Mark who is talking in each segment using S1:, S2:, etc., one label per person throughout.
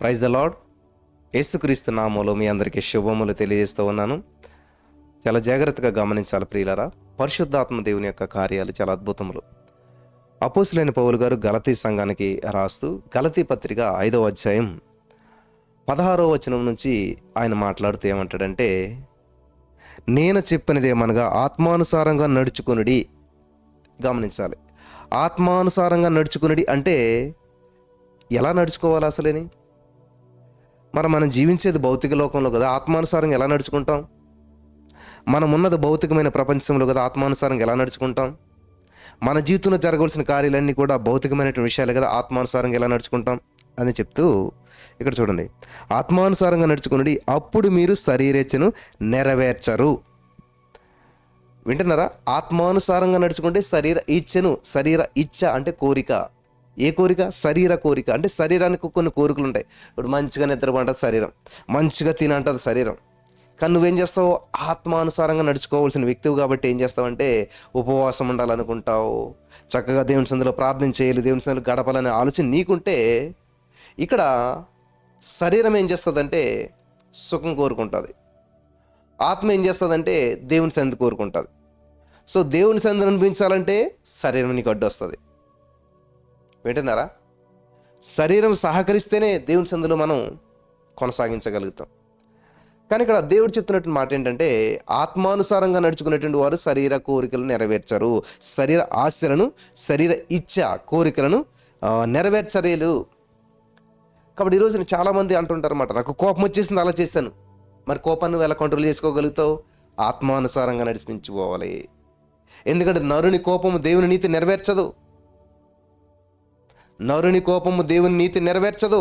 S1: Praise the lord. యేసుక్రీస్తు నామములో మీ అందరికీ శుభములు తెలియజేస్తూ ఉన్నాను. చాలా జాగ్రత్తగా గమనించాలి ప్రియులారా. పరిశుద్ధాత్మ దేవుని యొక్క కార్యాలు చాలా అద్భుతములు. అపోస్తులైన పౌలు గారు గలతీ సంఘానికి రాస్తూ గలతీ పత్రిక 5వ అధ్యాయం 16వ వచనం నుంచి ఆయన మాట్లాడుతూ ఏమంటాడంటే, నేను చెప్పినదేమనగా ఆత్మానుసారంగా నడుచుకునుడి. గమనించాలి, ఆత్మానుసారంగా నడుచుకునుడి అంటే ఎలా నడుచుకోవాలి అసలేని? మనం జీవించేది భౌతిక లోకంలో కదా, ఆత్మానుసారంగా ఎలా నడుచుకుంటాం? మనం ఉన్నది భౌతికమైన ప్రపంచంలో కదా, ఆత్మానుసారంగా ఎలా నడుచుకుంటాం? మన జీవితంలో జరగవలసిన కార్యాలన్నీ కూడా భౌతికమైనటువంటి విషయాలే కదా, ఆత్మానుసారంగా ఎలా నడుచుకుంటాం అని చెప్తూ ఇక్కడ చూడండి, ఆత్మానుసారంగా నడుచుకుని అప్పుడు మీరు శరీరేచ్ఛను నెరవేర్చరు. వింటున్నారా? ఆత్మానుసారంగా నడుచుకుంటే శరీర ఇచ్ఛ అంటే కోరిక. ఏ కోరిక? శరీర కోరిక. అంటే శరీరానికి కొన్ని కోరికలు ఉంటాయి. ఇప్పుడు మంచిగా నిద్రపోంటుంది శరీరం, మంచిగా తినంటుంది శరీరం. కానీ నువ్వేం చేస్తావు? ఆత్మానుసారంగా నడుచుకోవాల్సిన వ్యక్తివి కాబట్టి ఏం చేస్తావంటే ఉపవాసం ఉండాలనుకుంటావు, చక్కగా దేవుని సన్నిధిలో ప్రార్థన చేయాలి, దేవుని సన్నిధిలో గడపాలనే ఆలోచన నీకుంటే, ఇక్కడ శరీరం ఏం చేస్తుందంటే సుఖం కోరుకుంటుంది, ఆత్మ ఏం చేస్తుందంటే దేవుని సన్నిధి కోరుకుంటుంది. సో దేవుని సన్నిధిని అనిపించాలంటే శరీరం నీకు అడ్డు వస్తుంది. వింటున్నారా? శరీరం సహకరిస్తేనే దేవుని సన్నిధిలో మనం కొనసాగించగలుగుతాం. కానీ ఇక్కడ దేవుడు చెప్తున్నటువంటి మాట ఏంటంటే, ఆత్మానుసారంగా నడుచుకునేటువంటి వారు శరీర కోరికలను నెరవేర్చరు, శరీర ఆశలను, శరీర ఇచ్ఛ కోరికలను నెరవేర్చరేలు. కాబట్టి ఈరోజు చాలామంది అంటుంటారు అన్నమాట, నాకు కోపం వచ్చేసింది, అలా చేశాను. మరి కోపాన్ని నువ్వు ఎలా కంట్రోల్ చేసుకోగలుగుతావు? ఆత్మానుసారంగా నడిపించుకోవాలి. ఎందుకంటే నరుని కోపము దేవుని నీతి నెరవేర్చదు. నరుని కోపము దేవుని నీతి నెరవేర్చదు.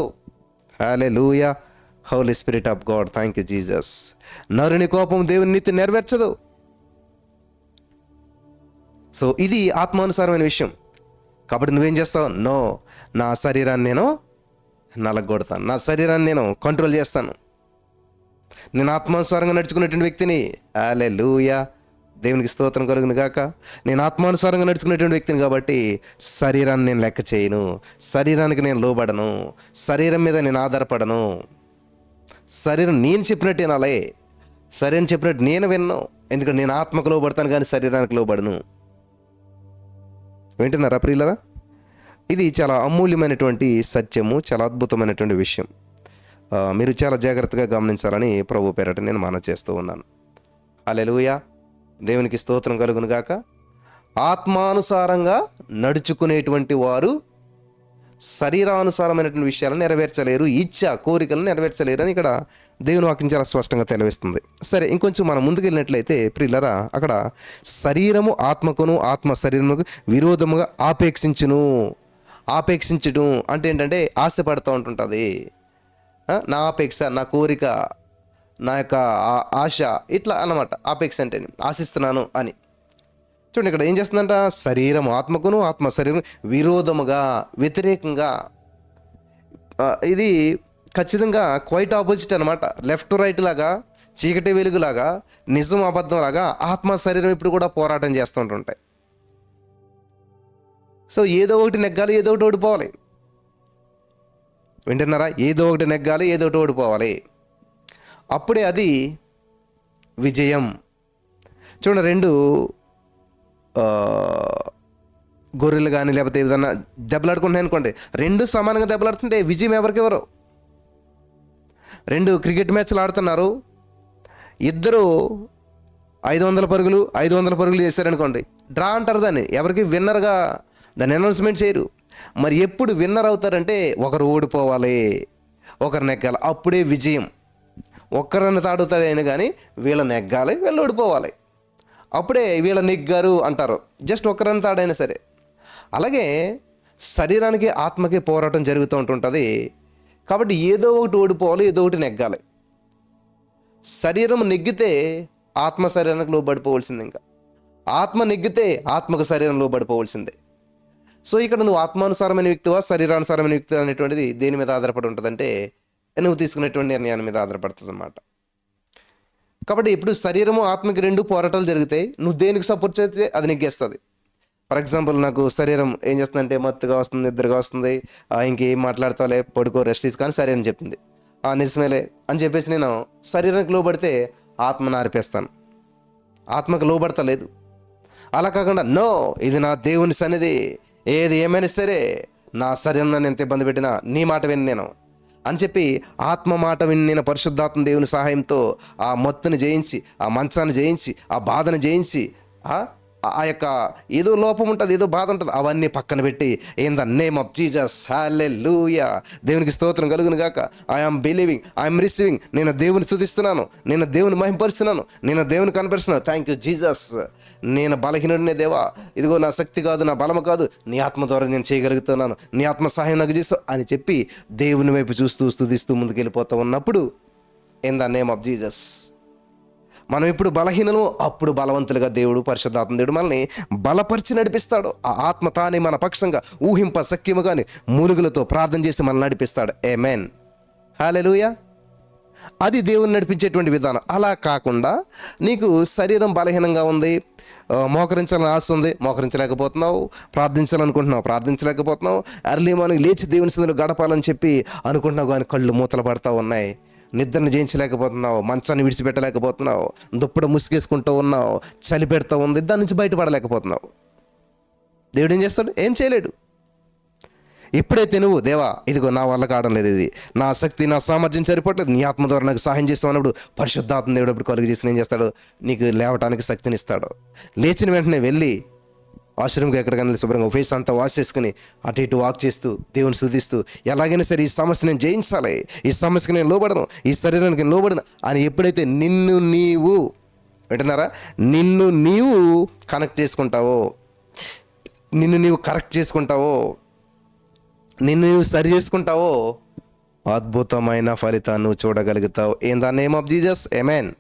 S1: Hallelujah, Holy Spirit of God, thank you Jesus. నరుని కోపం దేవుని నీతి నెరవేర్చదు. సో ఇది ఆత్మానుసారమైన విషయం. కాబట్టి నువ్వేం చేస్తావు? నో, నా శరీరాన్ని నేను నలగొడతాను, నా శరీరాన్ని నేను కంట్రోల్ చేస్తాను, నేను ఆత్మానుసారంగా నడుచుకునేటువంటి వ్యక్తిని. హల్లెలూయా, దేవునికి స్తోత్రం కలుగును గాక. నేను ఆత్మానుసారంగా నడుచుకునేటువంటి వ్యక్తిని కాబట్టి శరీరాన్ని నేను లెక్క చేయను, శరీరానికి నేను లోబడను, శరీరం మీద నేను ఆధారపడను. శరీరం నేను చెప్పినట్టు వినాలే, శరీరం చెప్పినట్టు నేను విన్ను. ఎందుకంటే నేను ఆత్మకు లోబడతాను కానీ శరీరానికి లోబడను. వింటున్నారా ప్రియులరా? ఇది చాలా అమూల్యమైనటువంటి సత్యము, చాలా అద్భుతమైనటువంటి విషయం. మీరు చాలా జాగ్రత్తగా గమనించాలని ప్రభు పేరట నేను మనవి చేస్తూ ఉన్నాను. హల్లెలూయా, దేవునికి స్తోత్రం కలుగును గాక. ఆత్మానుసారంగా నడుచుకునేటువంటి వారు శరీరానుసారమైనటువంటి విషయాలను నెరవేర్చలేరు, ఇచ్ఛ కోరికలను నెరవేర్చలేరు అని ఇక్కడ దేవుని వాక్యం చాలా స్పష్టంగా తెలియజేస్తుంది. సరే, ఇంకొంచెం మనం ముందుకెళ్ళినట్లయితే ప్రియులరా, అక్కడ శరీరము ఆత్మకును, ఆత్మ శరీరముకు విరోధముగా ఆపేక్షించడం అంటే ఏంటంటే ఆశపడుతూ ఉంటుంటుంది. నా ఆపేక్ష, నా కోరిక, నా యొక్క ఆశ, ఇట్లా అన్నమాట. ఆపేక్ష అంటే ఆశిస్తున్నాను అని. చూడండి, ఇక్కడ ఏం చేస్తుందంట? శరీరం ఆత్మకును, ఆత్మ శరీరం విరోధముగా, వ్యతిరేకంగా. ఇది ఖచ్చితంగా క్వైట్ ఆపోజిట్ అనమాట. లెఫ్ట్ టు రైట్ లాగా, చీకటి వెలుగులాగా, నిజం అబద్ధం లాగా ఆత్మ శరీరం ఇప్పుడు కూడా పోరాటం చేస్తుంటుంటాయి. సో ఏదో ఒకటి నెగ్గాలి, ఏదో ఒకటి ఓడిపోవాలి. వింటున్నారా? ఏదో ఒకటి నెగ్గాలి, ఏదో ఒకటి ఓడిపోవాలి. అప్పుడే అది విజయం. చూడండి, రెండు గొర్రెలు కానీ లేకపోతే ఏదన్నా దెబ్బలాడుకుంటున్నాయి అనుకోండి, రెండు సమానంగా దెబ్బలాడుతుంటే విజయం ఎవరికెవరు? రెండు క్రికెట్ మ్యాచ్లు ఆడుతున్నారు, ఇద్దరు 500 పరుగులు చేశారనుకోండి, డ్రా అంటారు దాన్ని. ఎవరికి విన్నర్గా దాన్ని అనౌన్స్మెంట్ చేయరు. మరి ఎప్పుడు విన్నర్ అవుతారంటే ఒకరు ఓడిపోవాలి, ఒకరు నెగ్గాలి, అప్పుడే విజయం. ఒక్కరన్న తాడుతాడైనా కానీ వీళ్ళ నెగ్గాలి, వీళ్ళు ఓడిపోవాలి, అప్పుడే వీళ్ళ నెగ్గారు అంటారు. జస్ట్ ఒక్కరన్న తాడైనా సరే. అలాగే శరీరానికి ఆత్మకి పోరాటం జరుగుతూ ఉంటుంటుంది. కాబట్టి ఏదో ఒకటి ఓడిపోవాలి, ఏదో ఒకటి నెగ్గాలి. శరీరం నెగ్గితే ఆత్మ శరీరానికి లోబడిపోవలసింది, ఇంకా ఆత్మ నెగ్గితే ఆత్మకు శరీరం లోబడిపోవలసిందే. సో ఇక్కడ నువ్వు ఆత్మానుసారమైన వ్యక్తివా, శరీరానుసారమైన వ్యక్తి అనేటువంటిది దేని మీద ఆధారపడి ఉంటుందంటే నువ్వు తీసుకునేటువంటి నిర్ణయాన్ని మీద ఆధారపడుతుంది అన్నమాట. కాబట్టి ఇప్పుడు శరీరము ఆత్మకి రెండు పోరాటాలు జరుగుతాయి. నువ్వు దేనికి సపోర్ట్ చేస్తే అది నెగ్గేస్తుంది. ఫర్ ఎగ్జాంపుల్ నాకు శరీరం ఏం చేస్తుందంటే మత్తుగా వస్తుంది, నిద్రగా వస్తుంది, ఇంకేం మాట్లాడతాలే, పడుకో, రెస్ట్ తీసుకొని శరీరం చెప్తుంది నిజమేలే అని చెప్పేసి నేను శరీరానికి లోబడితే ఆత్మను ఆరిపేస్తాను, ఆత్మకు లోబడతలేదు. అలా కాకుండా నో, ఇది నా దేవుని సన్నిధి, ఏది ఏమైనా సరే నా శరీరం నన్ను ఎంత ఇబ్బంది పెట్టినా నీ మాట విని నేను అని చెప్పి ఆత్మ మాట విని నేను పరిశుద్ధాత్మ దేవుని సహాయంతో ఆ మత్తుని జయించి, ఆ మంచాన్ని జయించి, ఆ బాధను జయించి, ఆ యొక్క ఏదో లోపం ఉంటుంది, ఏదో బాధ ఉంటుంది, అవన్నీ పక్కన పెట్టి in the name of Jesus హల్లెలూయా, దేవునికి స్తోత్రం కలుగును గాక, ఐఎమ్ బిలీవింగ్, ఐఎమ్ రిసీవింగ్, నేను దేవుని స్తుతిస్తున్నాను, నేను దేవుని మహింపరుస్తున్నాను, నేను దేవుని కనపరుస్తున్నాను, థ్యాంక్ యూ జీసస్, నేను బలహీనుడినే దేవా, ఇదిగో నా శక్తి కాదు, నా బలము కాదు, నీ ఆత్మ ద్వారా నేను చేయగలుగుతున్నాను, నీ ఆత్మ సహాయం నాకు చేస్తావు అని చెప్పి దేవుని వైపు చూస్తూ స్తుతిస్తూ ముందుకెళ్ళిపోతూ ఉన్నప్పుడు in the name of Jesus మనం ఇప్పుడు బలహీనము, అప్పుడు బలవంతులుగా దేవుడు పరిశుద్ధాత్మ దేవుడు మనల్ని బలపరిచి నడిపిస్తాడు. ఆ ఆత్మ తానే మన పక్షంగా ఊహింప సఖ్యము కానీ మూలుగులతో ప్రార్థన చేసి మనల్ని నడిపిస్తాడు. ఆమేన్, హల్లెలూయా. అది దేవుని నడిపించేటువంటి విధానం. అలా కాకుండా నీకు శరీరం బలహీనంగా ఉంది, మోకరించాలని ఆశ ఉంది, మోకరించలేకపోతున్నావు, ప్రార్థించలేకపోతున్నావు, ఎర్లీ మార్నింగ్ లేచి దేవుని సన్నిధిలో గడపాలని చెప్పి అనుకుంటున్నావు కానీ కళ్ళు మూతలు పడతా ఉన్నాయి, నిద్రను జయించలేకపోతున్నావు, మంచాన్ని విడిచిపెట్టలేకపోతున్నావు, దుప్పటి ముసుగేసుకుంటూ ఉన్నావు, చలి పెడతా ఉంది, దాని నుంచి బయటపడలేకపోతున్నావు. దేవుడు ఏం చేస్తాడు? ఏం చేయలేడు. ఎప్పుడైతే నువ్వు దేవా ఇదిగో నా వల్ల కావడం లేదు, ఇది నా శక్తి, నా సామర్థ్యం సరిపోవట్లేదు, నీ ఆత్మ ద్వారా నాకు సహాయం చేస్తావు అన్నప్పుడు పరిశుద్ధాత్మ దేవుడు అప్పుడు కలుగు చేసి ఏం చేస్తాడు? నీకు లేవటానికి శక్తిని ఇస్తాడు. లేచిన వెంటనే వెళ్ళి వాష్రూమ్కి ఎక్కడికైనా శుభ్రంగా ఫేస్ అంతా వాష్ చేసుకుని అటు ఇటు వాక్ చేస్తూ దేవుని స్తుతిస్తూ ఎలాగైనా సరే ఈ సమస్య నేను జయించాలి, ఈ సమస్యకి నేను లోబడను, ఈ శరీరానికి నేను లోబడను అని ఎప్పుడైతే నిన్ను నీవు వింటున్నారా, నిన్ను నీవు కనెక్ట్ చేసుకుంటావో, నిన్ను నీవు కరెక్ట్ చేసుకుంటావో, నిన్ను నీవు సరి చేసుకుంటావో అద్భుతమైన ఫలితాన్ని నువ్వు చూడగలుగుతావు. In the name of Jesus, amen.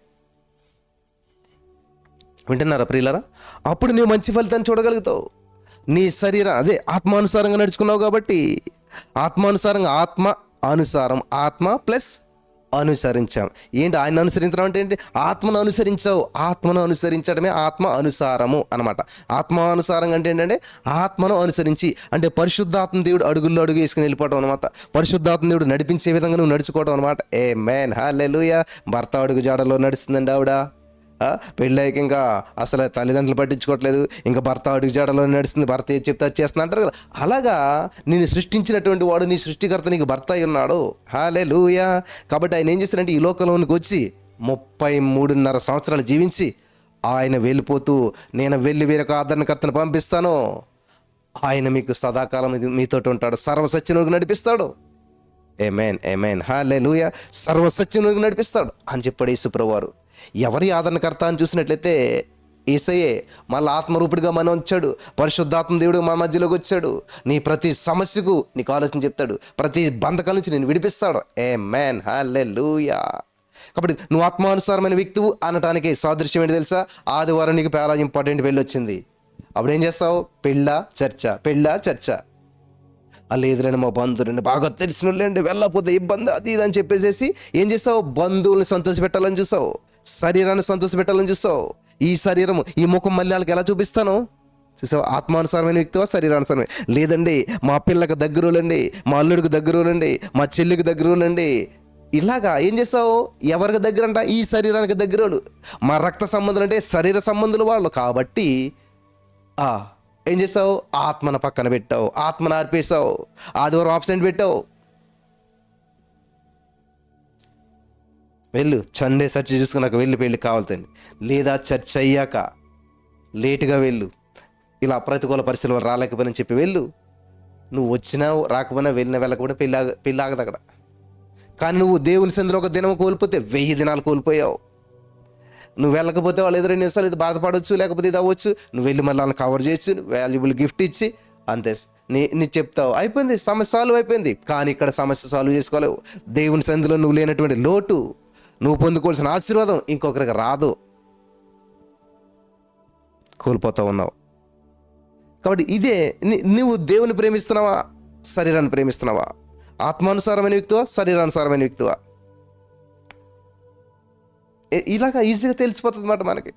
S1: వింటున్నారా ప్రియులారా? అప్పుడు నువ్వు మంచి ఫలితాన్ని చూడగలుగుతావు. నీ శరీరం అదే ఆత్మానుసారంగా నడుచుకున్నావు కాబట్టి, ఆత్మానుసారంగా ఆత్మ ప్లస్ అనుసరించాం. ఏంటి ఆయన అనుసరించడం అంటే ఏంటి? ఆత్మను అనుసరించావు. ఆత్మను అనుసరించడమే ఆత్మ అనుసారము అనమాట. ఆత్మానుసారంగా అంటే ఏంటంటే ఆత్మను అనుసరించి, అంటే పరిశుద్ధాత్మ దేవుడు అడుగుల్లో అడుగు వేసుకుని వెళ్ళిపోవడం అనమాట. పరిశుద్ధాత్మ దేవుడు నడిపించే విధంగా నువ్వు నడుచుకోవడం అనమాట. ఆమేన్, హల్లెలూయా. భర్త అడుగు జాడలో నడుస్తుందండి ఆవిడ. పెళ్ళైకి ఇంకా అసలు తల్లిదండ్రులు పట్టించుకోవట్లేదు, ఇంకా భర్త అడుగు జాడలో నడుస్తుంది, భర్త ఏది చెప్తే అది చేస్తున్నా అంటారు కదా. అలాగా నిన్ను సృష్టించినటువంటి వాడు, నీ సృష్టికర్త నీకు భర్త అయి ఉన్నాడు. హల్లెలూయా. కాబట్టి ఆయన ఏం చేస్తారంటే ఈ లోకంలోనికి వచ్చి 33.5 సంవత్సరాలు జీవించి ఆయన వెళ్ళిపోతూ, నేను వెళ్ళి వేరొక ఆదరణకర్తను పంపిస్తాను, ఆయన మీకు సదాకాలం మీతోటి ఉంటాడు, సర్వసత్యంలోకి నడిపిస్తాడు. ఆమేన్, ఆమేన్, హల్లెలూయా. సర్వసత్యంలోకి నడిపిస్తాడు అని చెప్పాడు యేసుప్రభువారు. ఎవరి ఆదరణకర్త అని చూసినట్లయితే యేసయ్యే. మళ్ళీ ఆత్మరూపుడిగా మనం వచ్చాడు, పరిశుద్ధాత్మ దేవుడు మన మధ్యలోకి వచ్చాడు. నీ ప్రతి సమస్యకు నీకు ఆలోచన చెప్తాడు, ప్రతి బంధకాల నుంచి నేను విడిపిస్తాడు. ఆమేన్, హల్లెలూయా. కాబట్టి నువ్వు ఆత్మానుసారమైన వ్యక్తివు అనటానికి సాదృశ్యం ఏంటి తెలుసా? ఆదివారం నీకు చాలా ఇంపార్టెంట్ పెళ్ళి వచ్చింది. అప్పుడు ఏం చేస్తావు? పెళ్ళా చర్చ. లేదులేండి మా బంధువులండి, బాగా తెలిసిన వాళ్ళండి, వెళ్ళకపోతే ఇబ్బంది అది ఇది అని చెప్పేసి ఏం చేస్తావు? బంధువుల్ని సంతోషపెట్టాలని చూసావు, శరీరాన్ని సంతోషపెట్టాలని చూసావు. ఈ శరీరం, ఈ ముఖం మళ్ళీ వాళ్ళకి ఎలా చూపిస్తాను? చూసావు? ఆత్మానుసారమైన వ్యక్తివా, శరీరానుసారమైన? లేదండి మా పిల్లకి దగ్గరోళ్ళండి, మా అల్లుడికి దగ్గరోళ్ళండి, మా చెల్లికి దగ్గరోళ్ళండి. ఇలాగా ఏం చేస్తావు? ఎవరికి దగ్గర అంట? ఈ శరీరానికి దగ్గరోళ్ళు. మా రక్త సంబంధులు అంటే శరీర సంబంధులు వాళ్ళు. కాబట్టి ఏం చేసావు? ఆత్మను పక్కన పెట్టావు, ఆత్మను ఆర్పేసావు, ఆదివారం ఆబ్సెంట్ పెట్టావు. వెళ్ళు సండే చర్చ చూసుకున్నాక వెళ్ళి పెళ్ళి కావాల్సింది, లేదా చర్చ అయ్యాక లేటుగా వెళ్ళు, ఇలా ప్రతికూల పరిస్థితులు రాలేకపోయినా చెప్పి వెళ్ళు. నువ్వు వచ్చినా రాకపోయినా వెళ్ళినా వెళ్ళకపోయినా పెళ్ళి ఆగదు అక్కడ. కానీ నువ్వు దేవుని సందులో ఒక దినం కోల్పోతే 1000 దినాలు కోల్పోయావు. నువ్వు వెళ్ళకపోతే వాళ్ళు ఎదురు 2 నిమిషాలు ఇది బాధపడవచ్చు, లేకపోతే ఇది అవ్వచ్చు. నువ్వు వెళ్ళి మళ్ళీ వాళ్ళని కవర్ చేయొచ్చు, వాల్యుబుల్ గిఫ్ట్ ఇచ్చి అంతే నీ చెప్తావు, అయిపోయింది, సమస్య సాల్వ్ అయిపోయింది. కానీ ఇక్కడ సమస్య సాల్వ్ చేసుకోలేవు. దేవుని సంధిలో నువ్వు లేనటువంటి లోటు, నువ్వు పొందుకోవాల్సిన ఆశీర్వాదం ఇంకొకరికి రాదు, కోల్పోతూ ఉన్నావు. కాబట్టి ఇదే నువ్వు దేవుని ప్రేమిస్తున్నావా, శరీరాన్ని ప్రేమిస్తున్నావా? ఆత్మానుసారమైన వ్యక్తివా, శరీరానుసారమైన వ్యక్తివా? ఇలాగా ఈజీగా తెలిసిపోతుంది అన్నమాట మనకి.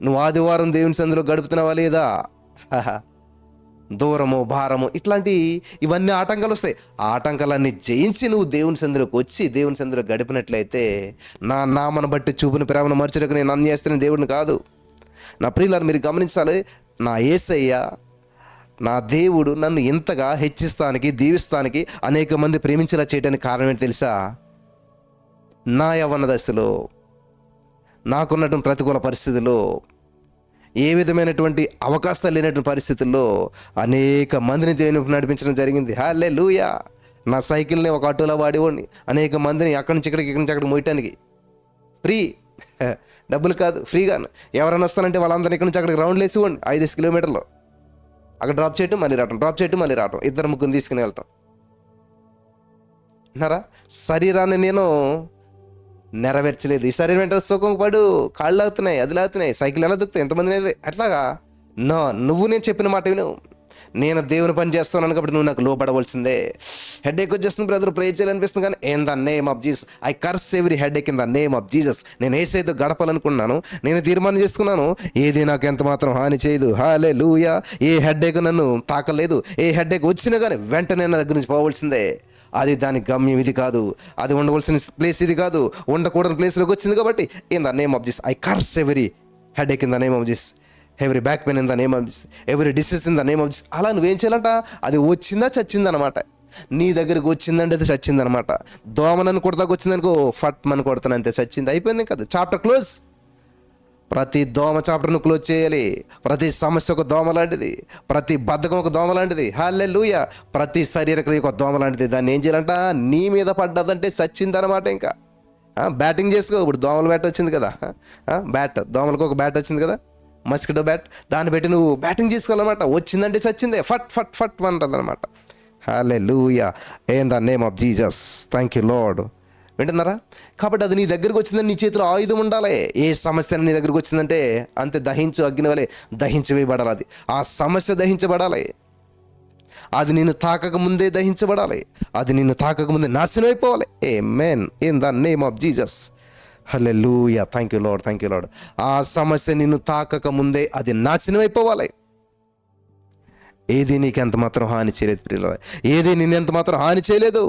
S1: నువ్వు ఆదివారం దేవుని సందులో గడుపుతున్నావా లేదా? దూరము, భారము, ఇవన్నీ ఆటంకాలు వస్తాయి. ఆ ఆటంకాలన్నీ జయించి నువ్వు దేవుని సందులోకి వచ్చి దేవుని సందులో గడిపినట్లయితే నా నామను బట్టి చూపుని ప్రేమను మర్చుటకు నేను అన్యాయస్తున్న దేవుడిని కాదు. నా ప్రియులారా, మీరు గమనించాలి, నా యేసయ్య, నా దేవుడు నన్ను ఇంతగా హెచ్చిస్తానికి, దీవిస్తానికి, అనేక మంది ప్రేమించేలా చేయడానికి కారణం ఏంటి తెలుసా? నా యవ్వన దశలో నాకున్నటువంటి ప్రతికూల పరిస్థితుల్లో, ఏ విధమైనటువంటి అవకాశాలు లేనటువంటి పరిస్థితుల్లో అనేక మందిని దేవుని నడిపించడం జరిగింది. హల్లెలూయా. నా సైకిల్ని ఒక ఆటోలో వాడేవాడిని, అనేక మందిని అక్కడి నుంచి ఇక్కడికి, ఇక్కడి నుంచి అక్కడికి మోయటానికి. ఫ్రీ, డబ్బులు కాదు, ఫ్రీగాను. ఎవరైనా వస్తానంటే వాళ్ళందరినీ ఇక్కడి నుంచి అక్కడికి రౌండ్లు వేసేవాడిని. 5 కిలోమీటర్లు అక్కడ డ్రాప్ చేయటం, మళ్ళీ రావటం, డ్రాప్ చేయటం, మళ్ళీ రావటం, 2-3 తీసుకుని వెళ్ళటం. అన్నారా? శరీరాన్ని నేను నెరవేర్చలేదు. ఈ శరీరం వెంట సుఖం పడు, కాళ్ళు లాగుతున్నాయి, అది లాగుతున్నాయి, సైకిల్ ఎలా దుక్కుతాయి, ఎంతమంది అట్లాగా. నో, నువ్వు నేను చెప్పిన మాట విను. నేను దేవుని పని చేస్తున్నాను కాబట్టి నువ్వు నాకు లోపడవలసిందే. హెడేక్ వచ్చేస్తుంది బ్రదర్, ప్రేయర్ చేయాలనిపిస్తుంది, కానీ in the name of Jesus I curse every headache in the name of Jesus. నేను ఏసైతో గడపాలనుకున్నాను, నేను తీర్మానం చేసుకున్నాను, ఏది నాకు ఎంత మాత్రం హాని చేయదు. హల్లెలూయా. ఏ హెడేక్ నన్ను తాకలేదు. ఏ హెడేక్ వచ్చినా కానీ వెంటనే నా దగ్గర నుంచి పోవలసిందే. అది దాని గమ్యం ఇది కాదు, అది ఉండవలసిన ప్లేస్ ఇది కాదు, ఉండకూడని ప్లేస్లోకి వచ్చింది. కాబట్టి in the name of Jesus I curse every headache in the name of Jesus, every back pain in the name of Jesus, every disease in the name of Jesus. అలా నువ్వేం చేయాలంట? అది వచ్చిందా చచ్చిందనమాట. నీ దగ్గరికి వచ్చిందంటే అది చచ్చిందనమాట. దోమనని కొడతాకు వచ్చిందనుకో, ఫట్ మన కొడతాను, అంతే, చచ్చింది, అయిపోయింది కదా, చాప్టర్ క్లోజ్. ప్రతి దోమ చాప్టర్ను క్లోజ్ చేయాలి. ప్రతి సమస్య ఒక దోమ లాంటిది, ప్రతి బద్ధకం ఒక దోమ లాంటిది. హల్లెలూయా. ప్రతి శరీరక్రియ ఒక దోమ లాంటిది. దాన్ని ఏం చేయాలంట? నీ మీద పడ్డదంటే చచ్చిందనమాట. ఇంకా బ్యాటింగ్ చేసుకో. ఇప్పుడు దోమల బ్యాట్ వచ్చింది కదా, బ్యాట్, దోమలకు ఒక బ్యాట్ వచ్చింది కదా, మస్కిటో బ్యాట్, దాన్ని పెట్టి నువ్వు బ్యాటింగ్ చేసుకోవాలన్నమాట. వచ్చిందంటే చచ్చిందే, ఫట్ ఫట్ ఫట్ అంటుంది అనమాట. Hallelujah. In the name of Jesus. Thank you Lord. వింటున్నారా? కాబట్టి అది నీ దగ్గరకు వచ్చిందని నీ చేతిలో ఆయుధం ఉండాలి. ఏ సమస్య నీ దగ్గరకు వచ్చిందంటే అంతే, దహించు, అగ్ని వలె దహించవేయబడాలి. అది ఆ సమస్య దహించబడాలి. అది నిన్ను తాకక ముందే దహించబడాలి. అది నిన్ను తాకక ముందే నాశనం అయిపోవాలి. Amen. In the name of Jesus. Hallelujah. Thank you Lord, thank you Lord. ఆ సమస్య నిన్ను తాకక ముందే అది నాశనం అయిపోవాలి. ఏది నీకు ఎంత మాత్రం హాని చేయలేదు ప్రియులారా, ఏది నిన్ను ఎంత మాత్రం హాని చేయలేదు.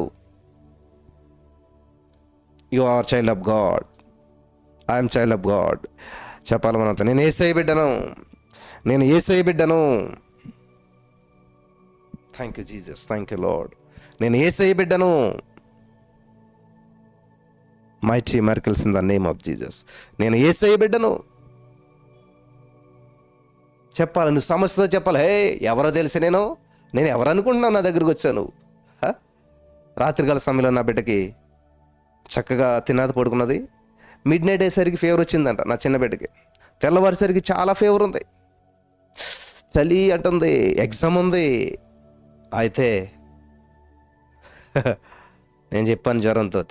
S1: You are child of God. I'm child of God. చెప్పాలి మనంతా, నేను యేసయ్య బిడ్డను, నేను యేసయ్య బిడ్డను. Thank you Jesus, thank you Lord. నేను యేసయ్య బిడ్డను. Mighty miracles in the name of Jesus. నేను యేసయ్య బిడ్డను చెప్పాలి. నువ్వు సమస్యతో చెప్పాలి. హే, ఎవరో తెలిసి నేను ఎవరు అనుకుంటున్నావు నా దగ్గరికి వచ్చాను? రాత్రికాల సమయంలో నా బిడ్డకి చక్కగా తిన్నది, పడుకున్నది. మిడ్ నైట్ అయ్యేసరికి ఫీవర్ వచ్చిందంట నా చిన్న బిడ్డకి. తెల్లవారిసరికి చాలా ఫీవర్ ఉంది, చలి అంటుంది, ఎగ్జామ్ ఉంది. అయితే నేను చెప్పాను జ్వరంతో,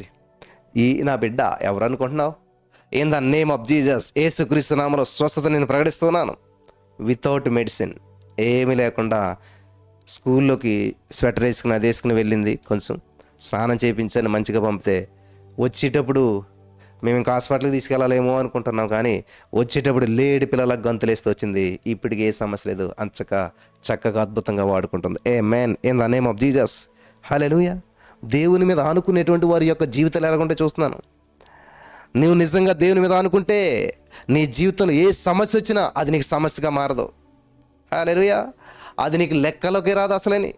S1: నా బిడ్డ ఎవరు అనుకుంటున్నావు? In the name of Jesus, యేసుక్రీస్తు నామములో స్వస్థత నేను ప్రకటిస్తున్నాను. వితౌట్ మెడిసిన్, ఏమీ లేకుండా స్కూల్లోకి స్వెటర్ వేసుకుని అది వేసుకుని వెళ్ళింది. కొంచెం స్నానం చేయించాను, మంచిగా పంపితే వచ్చేటప్పుడు మేము ఇంకా హాస్పిటల్కి తీసుకెళ్ళాలేమో అనుకుంటున్నాం, కానీ వచ్చేటప్పుడు లేడి పిల్లలకు గంతులేస్తూ వచ్చింది. ఇప్పటికి ఏ సమస్య లేదు, చక్కగా అద్భుతంగా వాడుకుంటుంది. Amen. In the name of Jesus. Hallelujah. దేవుని మీద ఆనుకునేటువంటి వారి యొక్క జీవితాలు ఎలాగుంటే చూస్తున్నాను. నువ్వు నిజంగా దేవుని మీద ఆనుకుంటే నీ జీవితంలో ఏ సమస్య వచ్చినా అది నీకు సమస్యగా మారదు. హల్లెలూయా. అది నీకు లెక్కలోకి రాదు అసలేని.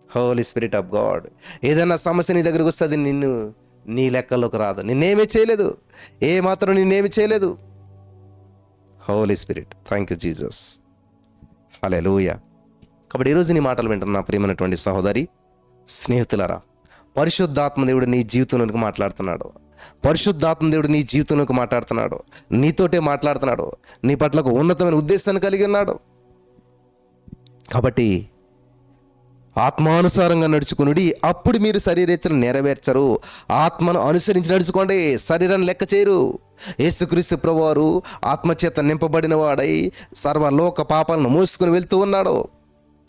S1: Holy Spirit of God. ఏదైనా సమస్య నీ దగ్గరకు వస్తే అది నీ లెక్కల్లోకి రాదు. నిన్నేమీ చేయలేదు, ఏ మాత్రం నిన్నేమి చేయలేదు. Holy Spirit. Thank you Jesus. Hallelujah. కాబట్టి ఈరోజు నీ మాటలు వింటున్న నా ప్రియమైనటువంటి సహోదరి, స్నేహితులారా, పరిశుద్ధాత్మ దేవుడు నీ జీవితంలోకి మాట్లాడుతున్నాడు. పరిశుద్ధాత్మ దేవుడు నీ జీవితంలోకి మాట్లాడుతున్నాడు. నీతోటే మాట్లాడుతున్నాడు. నీ పట్ల ఒక ఉన్నతమైన ఉద్దేశాన్ని కలిగి ఉన్నాడు. కాబట్టి ఆత్మానుసారంగా నడుచుకునుడి, అప్పుడు మీరు శరీరేచ్ఛను నెరవేర్చరు. ఆత్మను అనుసరించి నడుచుకోండి, శరీరాన్ని లెక్క చేయరు. యేసుక్రీస్తు ప్రభువారు ఆత్మచేత నింపబడిన వాడై సర్వలోక పాపాలను మోసుకుని వెళ్తూ ఉన్నాడు.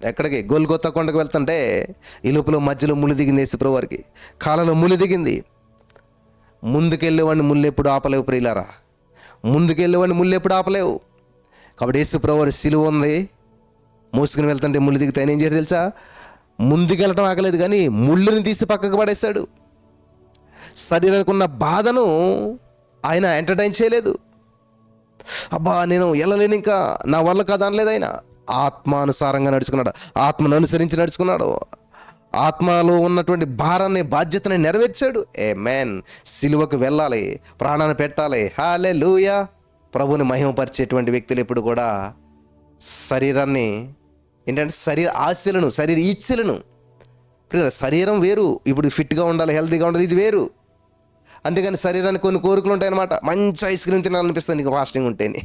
S1: ఎక్కడికి? గొల్గొతా కొండకు వెళ్తుంటే ఈ లోపల మధ్యలో ముళ్ళు దిగింది. యేసు ప్రభువారికి కాళ్ళలో ముళ్ళు దిగింది. ముందుకెళ్ళేవాడిని ముళ్ళు ఎప్పుడు ఆపలేవు ప్రియులారా, ముందుకెళ్ళేవాడిని ముళ్ళు ఎప్పుడు ఆపలేవు. కాబట్టి యేసు ప్రభువారి సిలువ ఉంది, మోసుకుని వెళ్తుంటే ముళ్ళు దిగితే ఆయన ఏం చేయడు తెలుసా? ముందుకెళ్ళటం ఆగలేదు కానీ ముళ్ళుని తీసి పక్కకు పడేశాడు. శరీరానికి ఉన్న బాధను ఆయన ఎంటర్టైన్ చేయలేదు. అబ్బా నేను వెళ్ళలేను, ఇంకా నా వల్ల కాదు అనలేదు ఆయన. ఆత్మానుసారంగా నడుచుకున్నాడు, ఆత్మను అనుసరించి నడుచుకున్నాడు, ఆత్మలో ఉన్నటువంటి భారాన్ని, బాధ్యతని నెరవేర్చాడు. ఆమేన్. సిలువకు వెళ్ళాలి, ప్రాణాన్ని పెట్టాలి. హల్లెలూయా. ప్రభుని మహిమపరిచేటువంటి వ్యక్తులు ఎప్పుడు కూడా శరీరాన్ని ఏంటంటే శరీర ఆశలను, శరీర ఇచ్చలను, శరీరం వేరు, ఇప్పుడు ఫిట్గా ఉండాలి, హెల్తీగా ఉండాలి, ఇది వేరు. అంతేగాని శరీరానికి కొన్ని కోరికలు ఉంటాయన్నమాట. మంచి ఐస్ క్రీమ్ తినాలనిపిస్తుంది నీకు ఫాస్టింగ్ ఉంటేనే,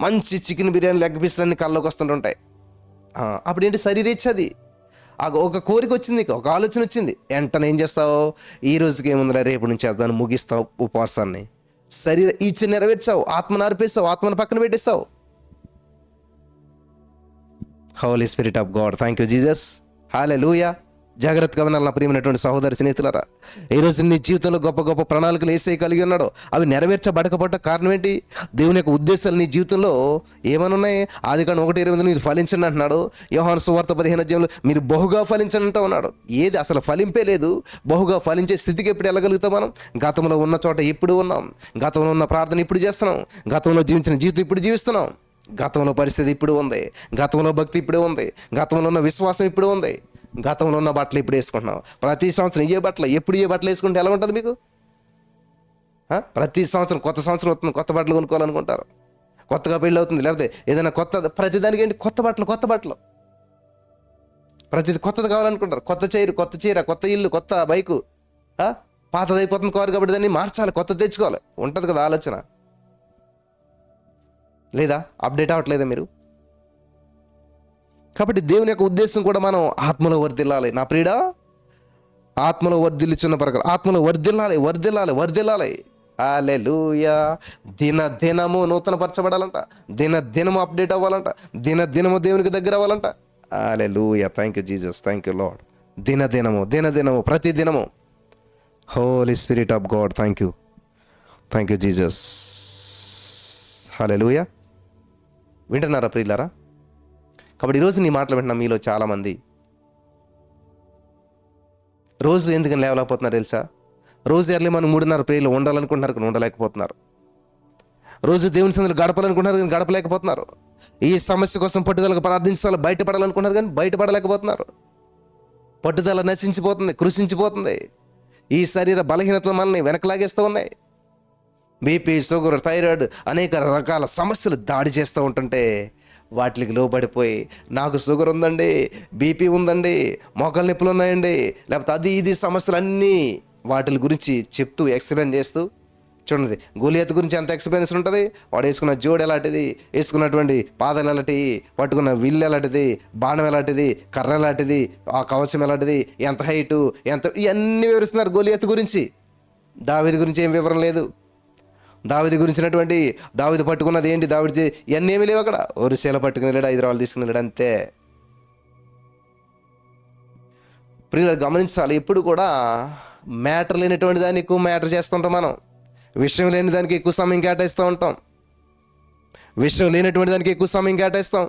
S1: మంచి చికెన్ బిర్యానీ, లెగ్ పీస్లు అన్ని కళ్ళలోకి వస్తుంటుంటాయి. అప్పుడు ఏంటి? శరీర ఇచ్చ అది. ఒక కోరిక వచ్చింది నీకు, ఒక ఆలోచన వచ్చింది, వెంటనే ఏం చేస్తావు? ఈ రోజుకి ఏముందిలే, రేపు నుంచి చేద్దాన్ని ముగిస్తావు ఉపవాసాన్ని. శరీర ఇచ్చ నెరవేర్చావు, ఆత్మను అర్పేస్తావు, ఆత్మను పక్కన పెట్టేస్తావు. Holy Spirit of God, thank you Jesus. Hallelujah. జాగ్రత్తగా వినాలి నా ప్రియమైనటువంటి సహోదరి స్నేహితులారా. ఈరోజు నీ జీవితంలో గొప్ప గొప్ప ప్రణాళికలు యేసయ్య కలిగి ఉన్నాడు. అవి నెరవేర్చబడకపోవడం కారణం ఏంటి? దేవుని యొక్క ఉద్దేశాలు నీ జీవితంలో ఏమని ఉన్నాయి? ఆదికాండం 1:20 మీరు ఫలించండి అంటున్నాడు. యోహాను సువార్త 15 మీరు బహుగా ఫలించండి అంటూ ఉన్నాడు. ఏది అసలు ఫలింపే లేదు. బహుగా ఫలించే స్థితికి ఎప్పుడు వెళ్ళగలుగుతాం మనం? గతంలో ఉన్న చోట ఇప్పుడు ఉన్నాం, గతంలో ఉన్న ప్రార్థన ఇప్పుడు చేస్తున్నాం, గతంలో జీవించిన జీవితం ఇప్పుడు జీవిస్తున్నాం, గతంలో పరిస్థితి ఇప్పుడు ఉంది, గతంలో భక్తి ఇప్పుడు ఉంది, గతంలో ఉన్న విశ్వాసం ఇప్పుడు ఉంది, గతంలో ఉన్న బట్టలు ఇప్పుడు వేసుకుంటున్నాం. ప్రతి సంవత్సరం ఏ బట్టలు, ఎప్పుడు ఏ బట్టలు వేసుకుంటే ఎలా ఉంటుంది మీకు? ప్రతి సంవత్సరం కొత్త సంవత్సరం వస్తుంది, కొత్త బట్టలు కొనుక్కోవాలనుకుంటారు, కొత్తగా పెళ్ళి అవుతుంది, లేకపోతే ఏదైనా కొత్త, ప్రతిదానికి ఏంటి? కొత్త బట్టలు, ప్రతిది కొత్తది కావాలనుకుంటారు. కొత్త చీర, కొత్త ఇల్లు, కొత్త బైకు. పాతది అయిపోతుంది కారు కాబట్టి దాన్ని మార్చాలి, కొత్తది తెచ్చుకోవాలి. ఉంటుంది కదా ఆలోచన, లేదా? అప్డేట్ అవ్వట్లేదా మీరు? కాబట్టి దేవుని యొక్క ఉద్దేశం కూడా మనం ఆత్మలో వర్ధిల్లాలి. నా ప్రియుడా, ఆత్మలో వర్ధిల్లుచున్న ప్రకారం ఆత్మలో వర్ధిల్లాలి. హల్లెలూయా. దినము నూతనపరచబడాలంట, దినము అప్డేట్ అవ్వాలంట, దినము దేవునికి దగ్గర అవ్వాలంట. Hallelujah. Thank you Jesus, thank you Lord. దినదినము ప్రతి దినము. Holy Spirit of God, thank you Jesus. Hallelujah. వింటున్నారా ప్రియులారా? కాబట్టి ఈరోజు నీ మాటలు వింటున్నా మీలో చాలామంది రోజు ఎందుకని లేవలేకపోతున్నారు తెలుసా? రోజు ఎర్లీ మనం 3:30 ప్రేయర్లు ఉండాలనుకుంటున్నారు కానీ ఉండలేకపోతున్నారు. రోజు దేవుని సన్నిధిలో గడపాలనుకుంటున్నారు కానీ గడపలేకపోతున్నారు. ఈ సమస్య కోసం పట్టుదలకు ప్రార్థించాలి, బయటపడాలనుకుంటున్నారు కానీ బయటపడలేకపోతున్నారు. పట్టుదల నశించిపోతుంది, కృషించిపోతుంది. ఈ శరీర బలహీనతలు మనల్ని వెనకలాగేస్తూ ఉన్నాయి. బీపీ, షుగర్, థైరాయిడ్ అనేక రకాల సమస్యలు దాడి చేస్తూ ఉంటుంటే వాటికి లోబడిపోయి నాకు షుగర్ ఉందండి, బీపీ ఉందండి, మోకాలు నొప్పులు ఉన్నాయండి, లేకపోతే అది ఇది సమస్యలన్నీ వాటి గురించి చెప్తూ ఎక్స్ప్లెయిన్ చేస్తూ, చూడండి గోలియత్ గురించి ఎంత ఎక్స్పీరియన్స్ ఉంటుంది. వాడు వేసుకున్న జోడు ఎలాంటిది, వేసుకున్నటువంటి పాదాలు ఎలాంటివి, పట్టుకున్న విల్లు ఎలాంటిది, బాణం ఎలాంటిది, కర్ర ఎలాంటిది, ఆ కవచం ఎలాంటిది, ఎంత హైటు, ఇవన్నీ వివరిస్తున్నారు గోలియత్ గురించి. దావీదు గురించి ఏం వివరం లేదు. దావీదు గురించినటువంటి దావీదు పట్టుకున్నది ఏంటి, దావీదు ఇవన్నీ ఏమీ లేవు అక్కడ. ఒక శీల పట్టుకుని వెళ్ళాడు, 5 రాళ్ళు తీసుకుని వెళ్ళాడు, అంతే. ప్రియులు గమనించాలి, ఎప్పుడు కూడా మ్యాటర్ లేనటువంటి దాన్ని ఎక్కువ మ్యాటర్ చేస్తుంటాం మనం. విషయం లేని దానికి ఎక్కువ సమయం కేటాయిస్తూ ఉంటాం, విషయం లేనటువంటి దానికి ఎక్కువ సమయం కేటాయిస్తాం.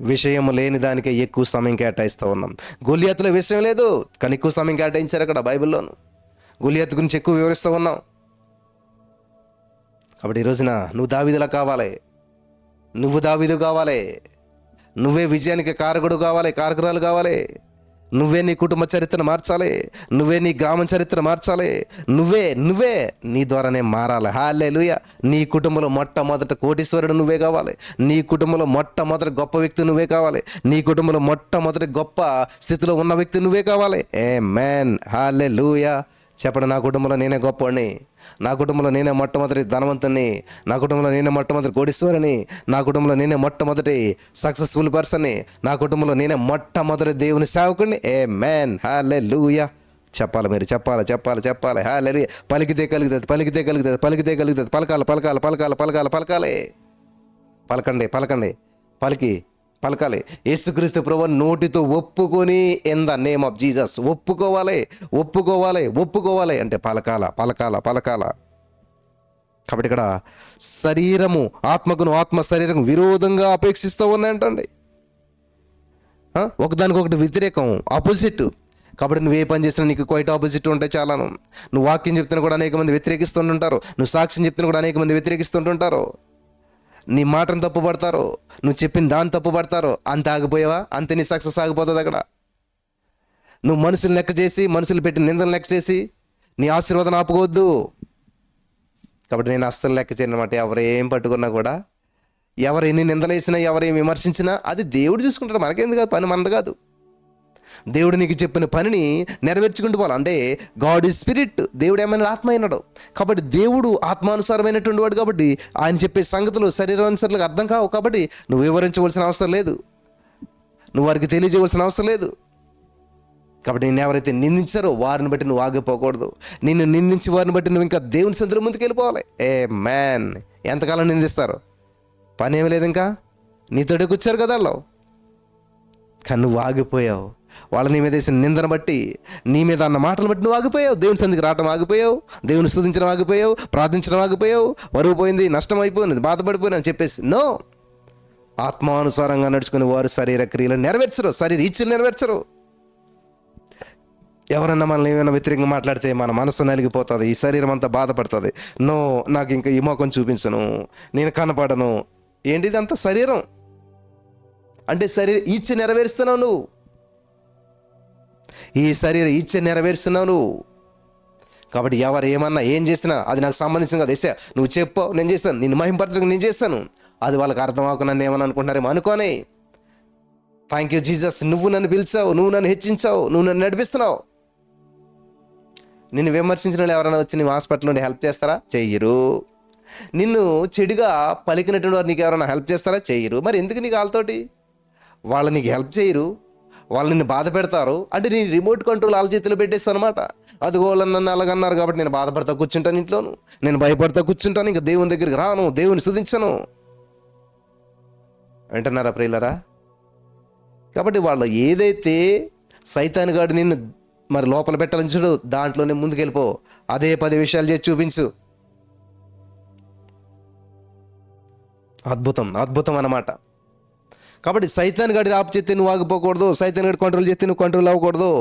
S1: విషయం లేని దానికే ఎక్కువ సమయం కేటాయిస్తూ ఉన్నాం. గొలియాతులో విషయం లేదు కానీ ఎక్కువ సమయం కేటాయించారు అక్కడ బైబిల్లోను. గొలియాతు గురించి ఎక్కువ వివరిస్తూ ఉన్నాం. కాబట్టి ఈ రోజున నువ్వు దావీదులా కావాలి, నువ్వు దావీదు కావాలి, నువ్వే విజయానికి కారకుడు కావాలి, కారకురాలు కావాలి. నువ్వే నీ కుటుంబ చరిత్రను మార్చాలి, నువ్వే నీ గ్రామం చరిత్ర మార్చాలి, నువ్వే నీ ద్వారానే మారాలి. హల్లెలూయా. నీ కుటుంబంలో మొట్టమొదటి కోటీశ్వరుడు నువ్వే కావాలి, నీ కుటుంబంలో మొట్టమొదటి గొప్ప వ్యక్తి నువ్వే కావాలి, నీ కుటుంబంలో మొట్టమొదటి గొప్ప స్థితిలో ఉన్న వ్యక్తి నువ్వే కావాలి. ఆమేన్. హల్లెలూయా. చెప్పండి, నా కుటుంబంలో నేనే గొప్పవాడిని, నా కుటుంబంలో నేనే మొట్టమొదటి ధనవంతుని, నా కుటుంబంలో నేనే మొట్టమొదటి కోటీశ్వరుని, నా కుటుంబంలో నేనే మొట్టమొదటి సక్సెస్ఫుల్ పర్సన్ని, నా కుటుంబంలో నేనే మొట్టమొదటి దేవుని సేవకుడిని. ఆమేన్. హల్లెలూయా. చెప్పాలి, మీరు చెప్పాలి. హల్లెలూయా. పలికితే కలుగుతుంది. పలకాలి. యేసుక్రీస్తు ప్రభువు నోటితో ఒప్పుకొని in the name of Jesus ఒప్పుకోవాలి అంటే పలకాల. కాబట్టి ఇక్కడ శరీరము ఆత్మకును, ఆత్మ శరీరం విరోధంగా అపేక్షిస్తూ ఉన్నాయంటండి. ఒకదానికొకటి వ్యతిరేకం, ఆపోజిట్. కాబట్టి నువ్వు ఏ పని చేసినా నీకు క్వైట్ ఆపోజిట్ ఉంటాయి చాలాను. నువ్వు వాక్యం చెప్తున్నా కూడా అనేక మంది వ్యతిరేకిస్తుంటుంటారు. నువ్వు సాక్ష్యం చెప్తున్నా కూడా అనేక మంది వ్యతిరేకిస్తుంటుంటారు. నీ మాటను తప్పుపడతారు, నువ్వు చెప్పిన దాన్ని తప్పుపడతారు. అంత ఆగిపోయావా? అంతే నీ సక్సెస్ ఆగిపోతుంది అక్కడ. నువ్వు మనుషులు లెక్క చేసి, మనుషులు పెట్టిన నిందలు లెక్క చేసి నీ ఆశీర్వాదం ఆపుకోవద్దు. కాబట్టి నేను అస్సలు లెక్క చేయనమాట. ఎవరు ఏం పట్టుకున్నా కూడా, ఎవరు ఎన్ని నిందలు వేసినా, ఎవరు ఏం విమర్శించినా అది దేవుడు చూసుకుంటాడు. మనకేంది కాదు, పని మనది కాదు. దేవుడు నీకు చెప్పిన పనిని నెరవేర్చుకుంటూ పోవాలి. అంటే గాడ్ ఈజ్ స్పిరిట్, దేవుడు ఏమైనా ఆత్మ అయినాడు. కాబట్టి దేవుడు ఆత్మానుసారమైనటువంటి వాడు. కాబట్టి ఆయన చెప్పే సంగతులు శరీరానుసారులకు అర్థం కావు. కాబట్టి నువ్వు వివరించవలసిన అవసరం లేదు, నువ్వు వారికి తెలియజేయవలసిన అవసరం లేదు. కాబట్టి నిన్ను ఎవరైతే నిందించారో వారిని బట్టి నువ్వు ఆగిపోకూడదు. నిన్ను నిందించి వారిని బట్టి నువ్వు ఇంకా దేవుని సన్నిధిలో ముందుకు వెళ్ళిపోవాలి. మ్యాన్, ఎంతకాలం నిందిస్తారు? పని ఏమి లేదు, ఇంకా నీతోటే కూర్చారు కదా వాళ్ళు. కానీ నువ్వు ఆగిపోయావు. వాళ్ళ నీ మీద వేసిన నిందను బట్టి, నీ మీద అన్న మాటలు బట్టి నువ్వు ఆగిపోయావు. దేవుని సన్నిధికి రావటం ఆగిపోయావు, దేవుని స్తుతించడం ఆగిపోయావు, ప్రార్థించడం ఆగిపోయావు. బరువు పోయింది, నష్టం అయిపోయింది, బాధపడిపోయినా అని చెప్పేసి నో. ఆత్మానుసారంగా నడుచుకుని వారు శరీర క్రియలు నెరవేర్చరు, శరీర ఇచ్చలు నెరవేర్చరు. ఎవరన్నా మనల్ని ఏమైనా వ్యతిరేకంగా మాట్లాడితే మన మనసు నలిగిపోతుంది, ఈ శరీరం అంతా బాధపడుతుంది. నో, నాకు ఇంకా ఈ మొఖం చూపించను, నేను కనపడను. ఏంటిది? అంత శరీరం అంటే శరీర ఇచ్చ నెరవేరుస్తున్నావు నువ్వు. ఈ శరీర ఇచ్చ నెరవేరుస్తున్నావు నువ్వు. కాబట్టి ఎవరు ఏమన్నా ఏం చేసినా అది నాకు సంబంధించిన కదా. వేసా నువ్వు చెప్పావు, నేను చేస్తాను. నిన్ను మహింపరచడానికి నేను చేస్తాను. అది వాళ్ళకి అర్థం అవ్వకుండా నన్ను ఏమని అనుకుంటున్నారేమో అనుకోని. థ్యాంక్ యూ జీసస్, నువ్వు నన్ను పిలిచావు, నువ్వు నన్ను హెచ్చించావు, నువ్వు నన్ను నడిపిస్తున్నావు. నిన్ను విమర్శించిన వాళ్ళు ఎవరైనా వచ్చి నీ హాస్పిటల్ నుండి హెల్ప్ చేస్తారా? చెయ్యరు. నిన్ను చెడుగా పలికినటువంటి వారు నీకు ఎవరైనా హెల్ప్ చేస్తారా? చెయ్యరు. మరి ఎందుకు నీకు వాళ్ళతోటి? వాళ్ళు నీకు హెల్ప్ చేయరు, వాళ్ళు నిన్ను బాధ పెడతారు. అంటే నీ రిమోట్ కంట్రోల్ వాళ్ళ చేతిలో పెట్టేస్తాను అనమాట. అది వాళ్ళు నన్ను అలాగన్నారు కాబట్టి నేను బాధపడతా కూర్చుంటాను, ఇంట్లోను నేను భయపడతా కూర్చుంటాను, ఇంకా దేవుని దగ్గరికి రాను, దేవుని స్తుతించను. వింటున్నారా ప్రియులరా? కాబట్టి వాళ్ళు ఏదైతే సైతానుగాడు నిన్ను మరి లోపల పెట్టాలని చూడు, దాంట్లోనే ముందుకెళ్ళిపో. అదే 10 విషయాలు చేసి చూపించు. అద్భుతం, అద్భుతం అన్నమాట. కాబట్టి సైతానుగాడి ఆపు చేస్తే నువ్వు ఆగిపోకూడదు, సైతానుగాడి కంట్రోల్ చేస్తే నువ్వు కంట్రోల్ అవ్వకూడదు.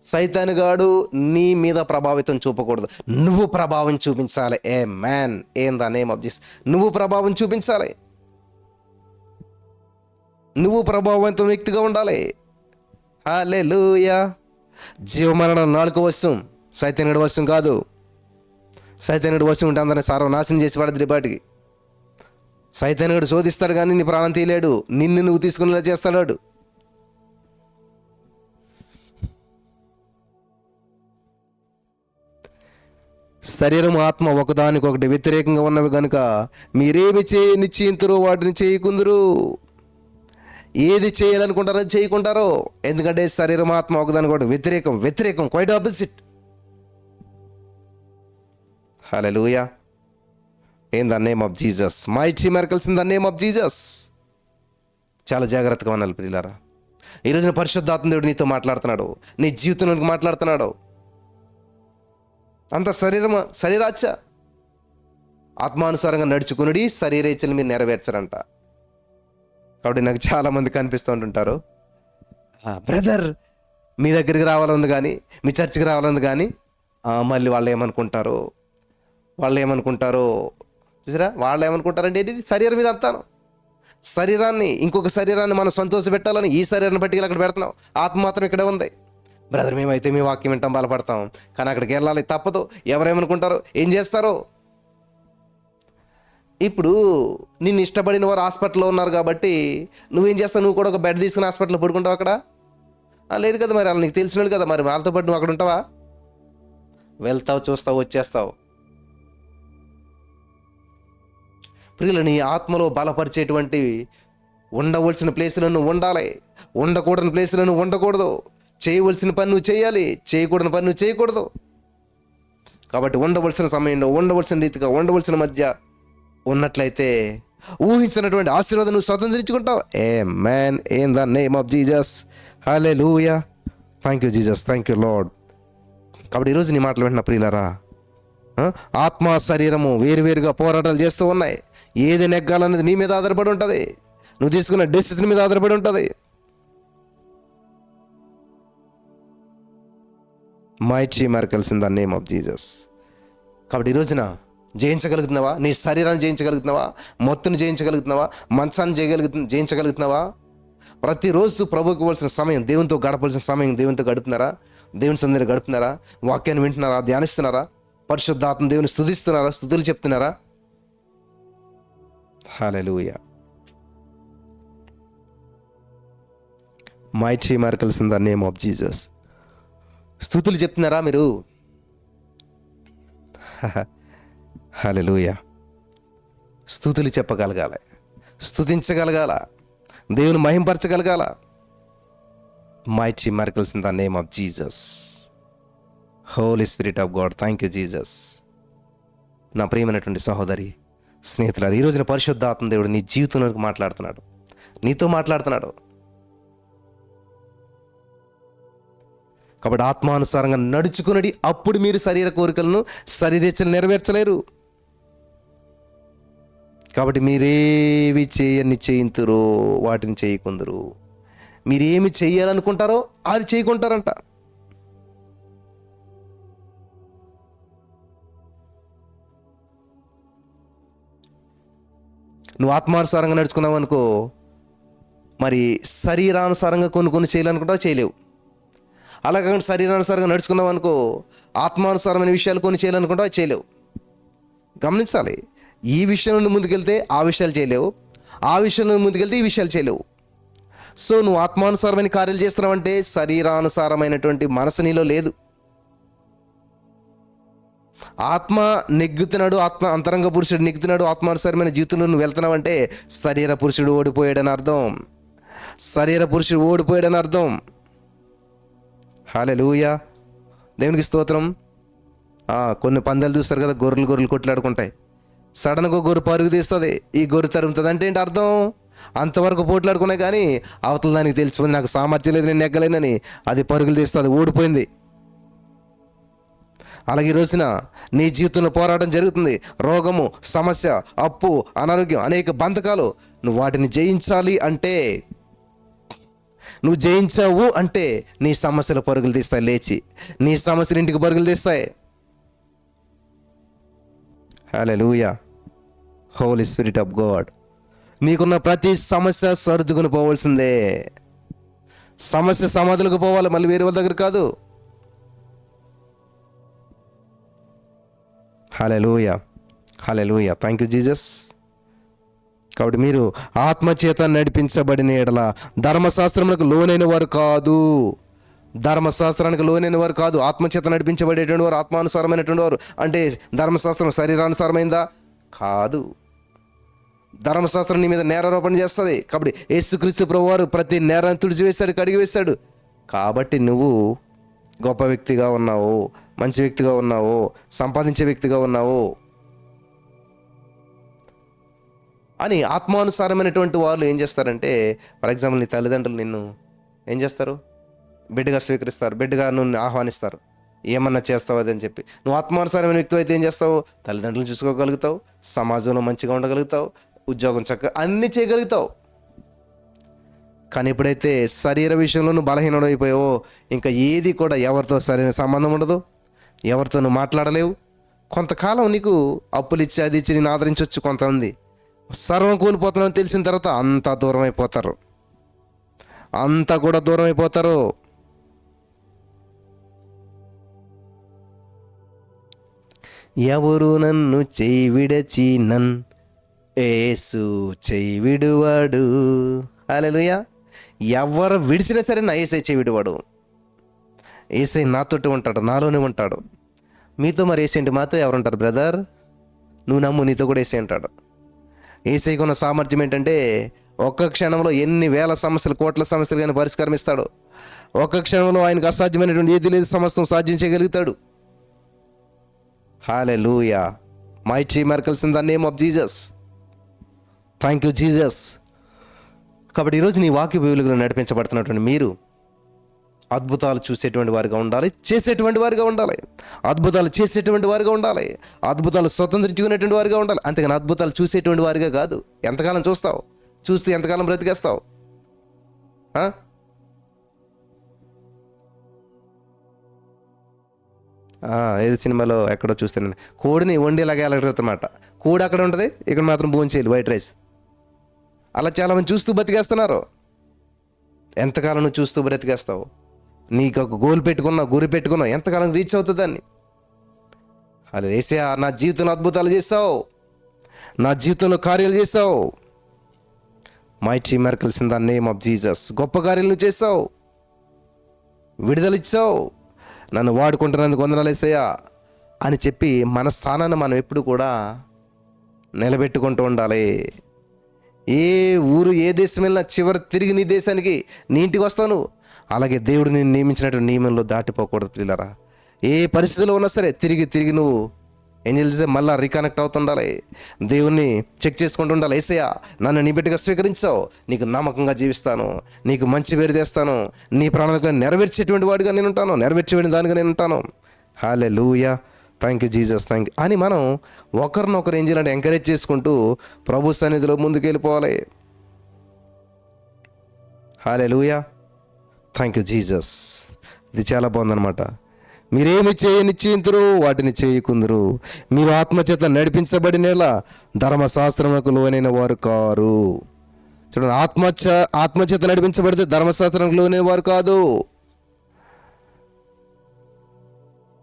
S1: సైతానుగాడు నీ మీద ప్రభావితం చూపకూడదు, నువ్వు ప్రభావం చూపించాలి. Man, in the name of Jesus నువ్వు ప్రభావం చూపించాలి. నువ్వు ప్రభావవంతం వ్యక్తిగా ఉండాలి. హల్లెలూయా. జీవమరణం 4 వశం, సైతానుడి వశం కాదు. సైతానుడి వశం ఉంటే అందరిని సర్వనాశనం చేసి పడద్దు పాటికి. సైతానుడు శోధిస్తాడు కానీ నీ ప్రాణం తీయలేడు, నిన్ను నువ్వు తీసుకునేలా చేస్తాడు. శరీరం ఆత్మ ఒకదానికొకటి వ్యతిరేకంగా ఉన్నవి కనుక మీరేమి నిశ్చయింతురో వాటిని చేయకుందురు. ఏది చేయాలనుకుంటారో అది చేయకుంటారో. ఎందుకంటే శరీరం ఆత్మ ఒకదానికొకటి వ్యతిరేకం, వ్యతిరేకం, quite opposite. Hallelujah. In the name of Jesus, mighty miracles in the name of Jesus. చాలా జాగ్రత్తగా ఉండాలి ప్రియులారా. ఈరోజున పరిశుద్ధాత్మ దేవుడు నీతో మాట్లాడుతున్నాడు, నీ జీవితంలోకి మాట్లాడుతున్నాడు. అంత శరీరాచ్చ ఆత్మానుసారంగా నడుచుకుని శరీరేచ్చలు మీరు నెరవేర్చరంట. కాబట్టి నాకు చాలామంది కనిపిస్తూ ఉంటుంటారు, బ్రదర్ మీ దగ్గరికి రావాలని కానీ, మీ చర్చికి రావాలని కానీ, మళ్ళీ వాళ్ళు ఏమనుకుంటారో చూసారా? వాళ్ళు ఏమనుకుంటారంటే ఇది శరీరం మీద అంతాను. శరీరాన్ని, ఇంకొక శరీరాన్ని మనం సంతోష పెట్టాలని ఈ శరీరాన్ని పట్టుకెళ్ళి అక్కడ పెడుతున్నాం. ఆత్మ మాత్రం ఇక్కడే ఉంది. బ్రదర్ మేమైతే మీ వాక్యం వింటాం, బలపడతాం, కానీ అక్కడికి వెళ్ళాలి, తప్పదు. ఎవరేమనుకుంటారో, ఏం చేస్తారో. ఇప్పుడు నిన్ను ఇష్టపడిన వారు హాస్పిటల్లో ఉన్నారు కాబట్టి నువ్వేం చేస్తావు? నువ్వు కూడా ఒక బెడ్ తీసుకుని హాస్పిటల్లో పడుకుంటావు అక్కడ? లేదు కదా. మరి వాళ్ళు నీకు తెలిసినోళ్ళు కదా, మరి వాళ్ళతో పాటు నువ్వు అక్కడ ఉంటావా? వెళ్తావు, చూస్తావు, వచ్చేస్తావు. ప్రియులు, నీ ఆత్మలో బలపరిచేటువంటి ఉండవలసిన ప్లేసులో నువ్వు ఉండాలి, ఉండకూడని ప్లేసులో నువ్వు ఉండకూడదు. చేయవలసిన పని నువ్వు చేయాలి, చేయకూడని పని నువ్వు చేయకూడదు. కాబట్టి ఉండవలసిన సమయంలో, ఉండవలసిన రీతిగా, ఉండవలసిన మధ్య ఉన్నట్లయితే ఊహించినటువంటి ఆశీర్వాదం నువ్వు స్వతంత్రించుకుంటావు. Amen. In the name of Jesus. Hallelujah. Thank you Jesus, thank you Lord. కాబట్టి ఈరోజు నీ మాటలు వింటున్న ప్రియులారా, ఆత్మ శరీరము వేరువేరుగా పోరాటాలు చేస్తూ ఉన్నాయి. ఏది నెగ్గాలనేది నీ మీద ఆధారపడి ఉంటుంది. నువ్వు తీసుకున్న డెసిషన్ మీద ఆధారపడి ఉంటుంది. Mighty miracles in the name of Jesus. కాబట్టి ఈ రోజున జయించగలుగుతున్నావా? నీ శరీరాన్ని జయించగలుగుతున్నావా? మొత్తుని జయించగలుగుతున్నావా? మంచాన్ని జయించగలుగుతున్నావా? ప్రతిరోజు ప్రభువుకి ఇవ్వాల్సిన సమయం, దేవునితో గడపాల్సిన సమయం దేవునితో గడుపుతున్నారా? దేవుని సన్నిధిలో గడుపుతున్నారా? వాక్యాన్ని వింటున్నారా? ధ్యానిస్తున్నారా? పరిశుద్ధాత్మ దేవుని స్తుతిస్తున్నారా? స్తుతులు చెప్తున్నారా? Hallelujah. Mighty miracles in the name of Jesus. స్తుతులు చెప్తున్నారా మీరు? హల్లెలూయా. స్తుతులు చెప్పగలగాలి, స్తుతించగలగాల, దేవుని మహింపరచగలగాల. Mighty miracles in the name of Jesus. Holy Spirit of God, thank you Jesus. నా ప్రియమైనటువంటి సహోదరి, స్నేహితులారు, ఈ రోజున పరిశుద్ధాత్మ దేవుడు నీ జీవితంలోకి మాట్లాడుతున్నాడు, నీతో మాట్లాడుతున్నాడు. కాబట్టి ఆత్మానుసారంగా నడుచుకునడి, అప్పుడు మీరు శరీర కోరికలను, శరీరేచ్ఛలు నెరవేర్చలేరు. కాబట్టి మీరేవి చేయింతురో వాటిని చేయకుందరు. మీరేమి చేయాలనుకుంటారో అది చేయకుంటారంట. నువ్వు ఆత్మానుసారంగా నడుచుకున్నావు అనుకో, మరి శరీరానుసారంగా కొన్ని చేయాలనుకుంటావు, చేయలేవు. అలాగే శరీరానుసారంగా నడుచుకున్నావు అనుకో, ఆత్మానుసారమైన విషయాలు కొన్ని చేయాలనుకుంటావు, చేయలేవు. గమనించాలి. ఈ విషయం నుండి ముందుకెళ్తే ఆ విషయాలు చేయలేవు, ఆ విషయం నుండి ముందుకెళ్తే ఈ విషయాలు చేయలేవు. సో నువ్వు ఆత్మానుసారమైన కార్యాలు చేస్తున్నావంటే శరీరానుసారమైనటువంటి మనసు నీలో లేదు. ఆత్మ నెగ్గుతున్నాడు, ఆత్మ అంతరంగ పురుషుడు నెగ్గుతున్నాడు, ఆత్మానుసారమైన జీవితంలో నువ్వు వెళ్తున్నావంటే శరీర పురుషుడు ఓడిపోయాడని అర్థం. శరీర పురుషుడు ఓడిపోయాడని అర్థం. హల్లెలూయా. దేవునికి స్తోత్రం. కొన్ని పందాలు చూస్తారు కదా, గొర్రెలు కొట్లాడుకుంటాయి. సడన్గా గొర్రె పరుగు తీస్తుంది, ఈ గొర్రె తరుముతుంది. అంటే ఏంటి అర్థం? అంతవరకు పోట్లాడుకున్నాయి కానీ అవతల దానికి తెలిసిపోయింది, నాకు సామర్థ్యం లేదు, నేను నెగ్గలేనని. అది పరుగులు తీస్తుంది, ఓడిపోయింది. అలాగే ఈ రోజున నీ జీవితంలో పోరాటం జరుగుతుంది. రోగము, సమస్య, అప్పు, అనారోగ్యం, అనేక బంధకాలు. నువ్వు వాటిని జయించాలి అంటే, నువ్వు జయించావు అంటే నీ సమస్యలు పరుగులు తీస్తాయి లేచి, నీ సమస్యలు ఇంటికి పరుగులు తీస్తాయి. Hallelujah. Holy Spirit of God. నీకున్న ప్రతి సమస్య సర్దుకుని పోవాల్సిందే. సమస్య సమాధులకు పోవాలి, మళ్ళీ వేరే వాళ్ళ దగ్గర కాదు. Hallelujah. Hallelujah. Thank you Jesus. కాబట్టి మీరు ఆత్మచేత నడిపించబడిన ఎడల ధర్మశాస్త్రములకు లోనైన వారు కాదు. ధర్మశాస్త్రానికి లోనైన వారు కాదు, ఆత్మచేత నడిపించబడేటువంటి వారు, ఆత్మానుసారమైనటువంటి వారు. అంటే ధర్మశాస్త్రం శరీరానుసారమైందా? కాదు. ధర్మశాస్త్రం నీ మీద నేరారోపణ చేస్తుంది. కాబట్టి యేసుక్రీస్తు ప్రభువారు ప్రతి నేరాన్ని తుడిచివేశాడు, కడిగివేశాడు. కాబట్టి నువ్వు గొప్ప వ్యక్తిగా ఉన్నావు, మంచి వ్యక్తిగా ఉన్నావు, సంపాదించే వ్యక్తిగా ఉన్నావు అని ఆత్మానుసారమైనటువంటి వాళ్ళు ఏం చేస్తారంటే, ఫర్ ఎగ్జాంపుల్ నీ తల్లిదండ్రులు నిన్ను ఏం చేస్తారు? బిడ్డగా స్వీకరిస్తారు, బిడ్డగా నువ్వు ఆహ్వానిస్తారు. ఏమన్నా చేస్తావు అదని చెప్పి. నువ్వు ఆత్మానుసారమైన వ్యక్తి అయితే ఏం చేస్తావు? తల్లిదండ్రులను చూసుకోగలుగుతావు, సమాజంలో మంచిగా ఉండగలుగుతావు, ఉద్యోగం చక్కగా అన్నీ చేయగలుగుతావు. కానీ ఎప్పుడైతే శరీర విషయంలో నువ్వు బలహీనుడు అయిపోయావో, ఇంకా ఏది కూడా ఎవరితో సరైన సంబంధం ఉండదు, ఎవరితో నువ్వు మాట్లాడలేవు. కొంతకాలం నీకు అప్పులు ఇచ్చి అది ఇచ్చి నేను ఆదరించవచ్చు, కొంతమంది సర్వం కోల్పోతున్నావు తెలిసిన తర్వాత అంతా దూరం అయిపోతారు, అంతా కూడా దూరం అయిపోతారు. ఎవరు నన్ను చేయి విడచి యేసు చేయి విడువాడు. హల్లెలూయా. ఎవరు విడిచినా సరే నా యేసే చేయి విడువాడు. యేసే నాతోటి ఉంటాడు, నాలోనే ఉంటాడు. మీతో మరి యేసేంటి? మాతో ఎవరుంటారు బ్రదర్? నువ్వు నమ్ము, నీతో కూడా యేసే ఉంటాడు. యేసేకి ఉన్న సామర్థ్యం ఏంటంటే ఒక్క క్షణంలో ఎన్ని వేల సమస్యలు, కోట్ల సమస్యలు కానీ పరిష్కారం ఇస్తాడు. ఒక్క క్షణంలో ఆయనకు అసాధ్యమైనటువంటి ఏది లేదు, సమస్తం సాధ్యం చేయగలుగుతాడు. Hallelujah. Mighty miracles in the name of Jesus. Thank you Jesus. కాబట్టి ఈరోజు నీ వాక్య వెలుగులో నడిపించబడుతున్నటువంటి మీరు అద్భుతాలు చూసేటువంటి వారిగా ఉండాలి, చేసేటువంటి వారిగా ఉండాలి. అద్భుతాలు చేసేటువంటి వారిగా ఉండాలి, అద్భుతాలు స్వతంత్రించుకునేటువంటి వారిగా ఉండాలి. అంతేగాని అద్భుతాలు చూసేటువంటి వారిగా కాదు. ఎంతకాలం చూస్తావు? చూస్తూ ఎంతకాలం బ్రతికేస్తావు? ఏది సినిమాలో ఎక్కడో చూస్తాను, కోడిని వండేలాగా ఎలాగన్నమాట. కోడి అక్కడ ఉంటుంది, ఇక్కడ మాత్రం భోంచేయాలి వైట్ రైస్. అలా చాలామంది చూస్తూ బతికేస్తున్నారు. ఎంతకాలం నువ్వు చూస్తూ బ్రతికేస్తావు? నీకు ఒక గోల్ పెట్టుకున్నావు, గురి పెట్టుకున్నావు, ఎంతకాలం రీచ్ అవుతుంది దాన్ని? అలా యేసయ్యా, నా జీవితంలో అద్భుతాలు చేసావు, నా జీవితంలో కార్యాలు చేసావు. Mighty miracles in the name of Jesus. గొప్ప కార్యాలు నువ్వు చేసావు, విడుదల ఇచ్చావు, నన్ను వాడుకుంటున్నందుకు వందనాలు యేసయ్యా అని చెప్పి మన స్థానాన్ని మనం ఎప్పుడు కూడా నిలబెట్టుకుంటూ ఉండాలి. ఏ ఊరు ఏ దేశం వెళ్ళినా చివరి తిరిగి నీ దేశానికి, నీ ఇంటికి వస్తావు. అలాగే దేవుడు నేను నియమించినటువంటి నియమంలో దాటిపోకూడదు పిల్లరా. ఏ పరిస్థితిలో ఉన్నా సరే తిరిగి నువ్వు ఏం చేస్తే మళ్ళీ రీకనెక్ట్ అవుతుండాలి, దేవుణ్ణి చెక్ చేసుకుంటూ ఉండాలి. యేసయ్యా, నన్ను నీ బిడ్డగా స్వీకరించావు, నీకు నమ్మకంగా జీవిస్తాను, నీకు మంచి పేరు తెస్తాను, నీ ప్రణాళికలను నెరవేర్చేటువంటి వాడిగా నేను ఉంటాను, నెరవేర్చేటువంటి దానిగా నేను ఉంటాను. Hallelujah, thank you Jesus, thank you అని మనం ఒకరినొకరు ఏం చేయాలంటే ఎంకరేజ్ చేసుకుంటూ ప్రభు సన్నిధిలో ముందుకు వెళ్ళిపోవాలి. హల్లెలూయా, థ్యాంక్ యూ జీసస్. ఇది చాలా బాగుందన్నమాట. మీరేమి చేయనిశ్చయింతురు వాటిని చేయకుందరు, మీరు ఆత్మచేత నడిపించబడినలా ధర్మశాస్త్రములకు లోనైన వారు కారు. చూడండి, ఆత్మచేత నడిపించబడితే ధర్మశాస్త్రంకు లోనైన వారు కాదు.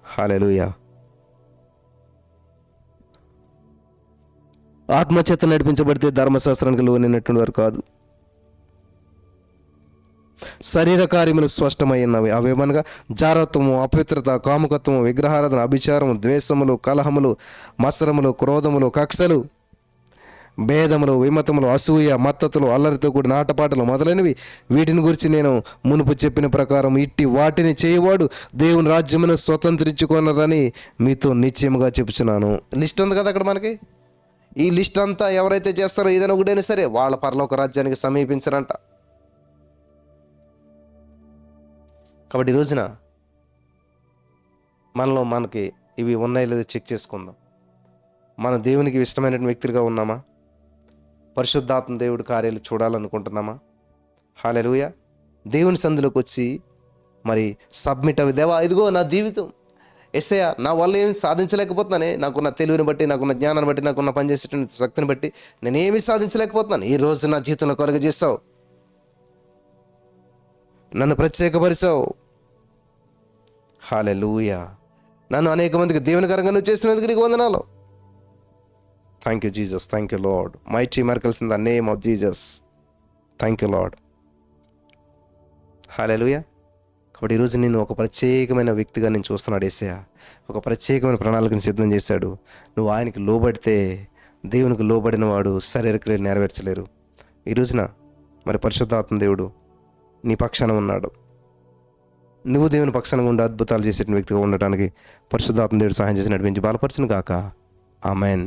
S1: హల్లెలూయా. ఆత్మచేత నడిపించబడితే ధర్మశాస్త్రానికి లోనైనటువంటి వారు కాదు. శరీర కార్యములు స్పష్టమైనవి, అవేమనగా జారత్వము, అపవిత్రత, కాముకత్వము, విగ్రహారాధన, అభిచారము, ద్వేషములు, కలహములు, మత్సరములు, క్రోధములు, కక్షలు, భేదములు, విమతములు, అసూయ, మత్తతులు, అల్లరితో కూడిన ఆటపాటలు మొదలైనవి. వీటిని గురించి నేను మునుపు చెప్పిన ప్రకారం ఇట్టి వాటిని చేయవాడు దేవుని రాజ్యమును స్వతంత్రించుకొనరని మీతో నిశ్చయముగా చెప్పుచున్నాను. లిస్ట్ ఉంది కదా అక్కడ మనకి. ఈ లిస్ట్ అంతా ఎవరైతే చేస్తారో ఏదైనా ఒకటైనా సరే వాళ్ళ పరలోక రాజ్యానికి సమీపించరంట. కాబట్టి ఈ రోజున మనకి ఇవి ఉన్నాయో లేదో చెక్ చేసుకుందాం. మనం దేవునికి ఇష్టమైన వ్యక్తులుగా ఉన్నామా? పరిశుద్ధాత్మ దేవుడి కార్యాలు చూడాలనుకుంటున్నామా? హల్లెలూయా. దేవుని సందులోకి వచ్చి మరి సబ్మిట్ అవి, దేవా ఇదిగో నా జీవితం, యేసయ్యా నా వల్ల ఏమి సాధించలేకపోతున్నానే, నాకున్న తెలివిని బట్టి, నాకున్న జ్ఞానాన్ని బట్టి, నాకున్న పనిచేసేటువంటి శక్తిని బట్టి నేనేమీ సాధించలేకపోతున్నాను. ఈ రోజు నా జీవితంలో కలుగజేస్తావు, నన్ను ప్రత్యేకపరిచావు. హల్లెలూయా. నన్ను అనేక మందికి దేవునికరంగా నువ్వు చేసినందుకు నీకు వందనాలు. Thank you Jesus, thank you Lord. Mighty miracles in the name of Jesus. Thank you Lord. Hallelujah. కాబట్టి ఈరోజు నేను ఒక ప్రత్యేకమైన వ్యక్తిగా నేను చూస్తున్నాడు యేసయ్య. ఒక ప్రత్యేకమైన ప్రణాళికను సిద్ధం చేశాడు. నువ్వు ఆయనకి లోబడితే, దేవునికి లోబడిన వాడు శరీర క్రియలు నెరవేర్చలేరు. ఈ రోజున మరి పరిశుద్ధాత్మ దేవుడు నీ పక్షాన ఉన్నాడు. నువ్వు దేవుని పక్షాన ఉండి అద్భుతాలు చేసే వ్యక్తిగా ఉండటానికి పరిశుద్ధాత్మ దేవుడు సహాయం చేసి నడిపించి బలపరచును గాక. ఆమెన్.